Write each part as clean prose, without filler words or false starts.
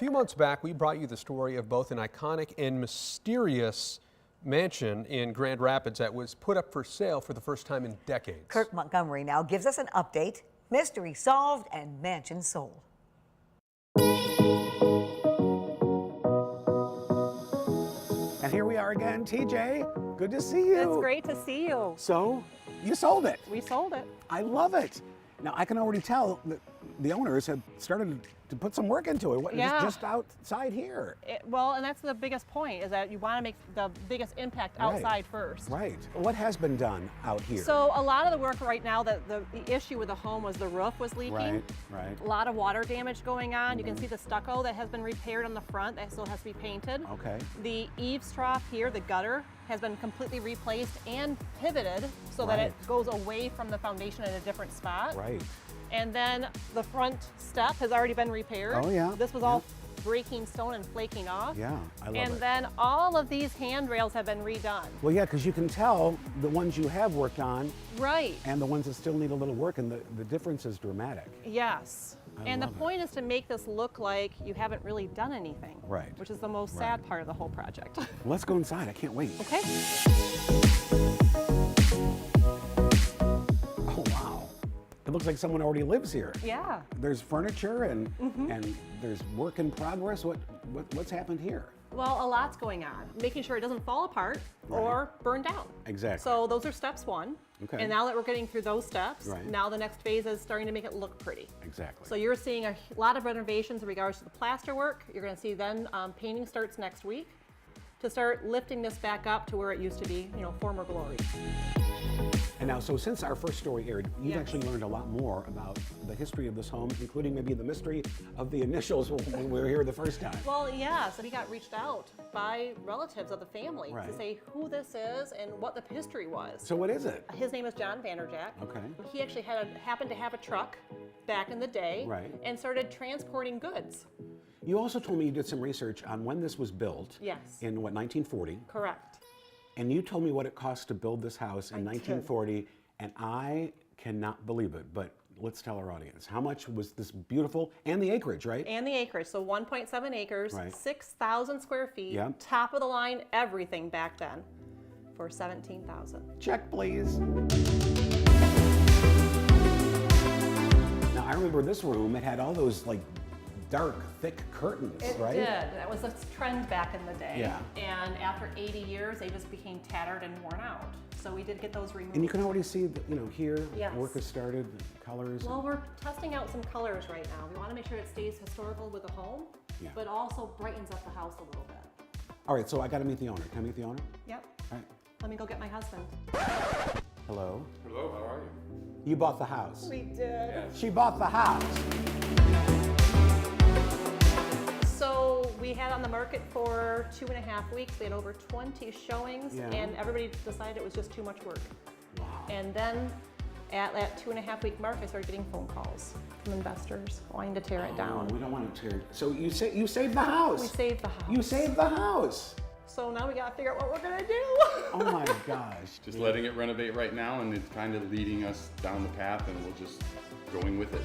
few months back, we brought you the story of both an iconic and mysterious mansion in Grand Rapids that was put up for sale for the first time in decades. Kirk Montgomery now gives us an update. Mystery solved and mansion sold. And here we are again, TJ. Good to see you. It's great to see you. So, you sold it. We sold it. I love it. Now, I can already tell that the owners have started to put some work into it. Yeah. Just outside here. Well, and that's the biggest point, is that you want to make the biggest impact outside first. Right. What has been done out here? So a lot of the work right now, the issue with the home was the roof was leaking. Right. A lot of water damage going on. You can see the stucco that has been repaired on the front that still has to be painted. Okay. The eaves trough here, the gutter, has been completely replaced and pivoted so that it goes away from the foundation in a different spot. Right. And then the front step has already been repaired. Oh, yeah. This was all breaking stone and flaking off. Yeah, I love it. And then all of these handrails have been redone. Well, yeah, because you can tell the ones you have worked on Right. and the ones that still need a little work, and the difference is dramatic. Yes. And the love it. point is to make this look like you haven't really done anything. Right. Which is the most sad part of the whole project. Let's go inside. I can't wait. Okay. Oh, wow. It looks like someone already lives here. Yeah. There's furniture and there's work in progress. What's happened here? Well, a lot's going on. Making sure it doesn't fall apart or burn down. Exactly. So those are steps one. Okay. And now that we're getting through those steps, Right. now the next phase is starting to make it look pretty. Exactly. So you're seeing a lot of renovations in regards to the plaster work. You're going to see then painting starts next week to start lifting this back up to where it used to be, former glory. And now, so since our first story aired, you've Yes. actually learned a lot more about the history of this home, including maybe the mystery of the initials when we were here the first time. Well, yeah, so we got reached out by relatives of the family Right. to say who this is and what the history was. So what is it? His name is John Vanderjack. Okay. He actually happened to have a truck back in the day Right. and started transporting goods. You also told me you did some research on when this was built. Yes. In what, 1940? Correct. And you told me what it cost to build this house in 1940, and I cannot believe it, but let's tell our audience. How much was this beautiful, and the acreage, right? And the acreage, so 1.7 acres, Right. 6,000 square feet, Yep. top of the line, everything back then, for $17,000. Check, please. Now, I remember this room, it had all those like dark, thick curtains, It right? did. That was a trend back in the day. Yeah. And after 80 years, they just became tattered and worn out. So we did get those removed. And you can already see, that, here, Yes. work has started, the colors. Well, we're testing out some colors right now. We want to make sure it stays historical with the home, Yeah. but also brightens up the house a little bit. All right, so I got to meet the owner. Can I meet the owner? Yep. All right. Let me go get my husband. Hello. Hello, how are you? You bought the house. We did. She bought the house. So we had on the market for 2.5 weeks. We had over 20 showings, Yeah. and everybody decided it was just too much work. Wow. And then at that 2.5 week mark, I started getting phone calls from investors wanting to tear it Oh, down. we don't want to tear. So you saved the house. We saved the house. You saved the house. So now we gotta figure out what we're gonna do. Oh my gosh. Just letting it renovate right now, and it's kind of leading us down the path, and we're just going with it.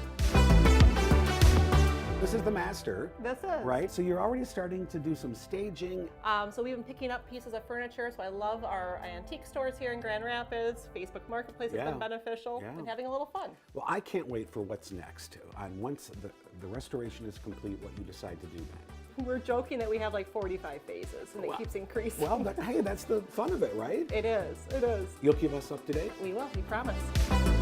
This is the master. This is. Right? So you're already starting to do some staging. So we've been picking up pieces of furniture. So I love our antique stores here in Grand Rapids. Facebook Marketplace has Yeah. been beneficial Yeah. and having a little fun. Well, I can't wait for what's next. And once the restoration is complete, what you decide to do then. We're joking that we have like 45 phases and Wow. it keeps increasing. Well, hey, that's the fun of it, right? It is. It is. You'll keep us up to date? We will. We promise.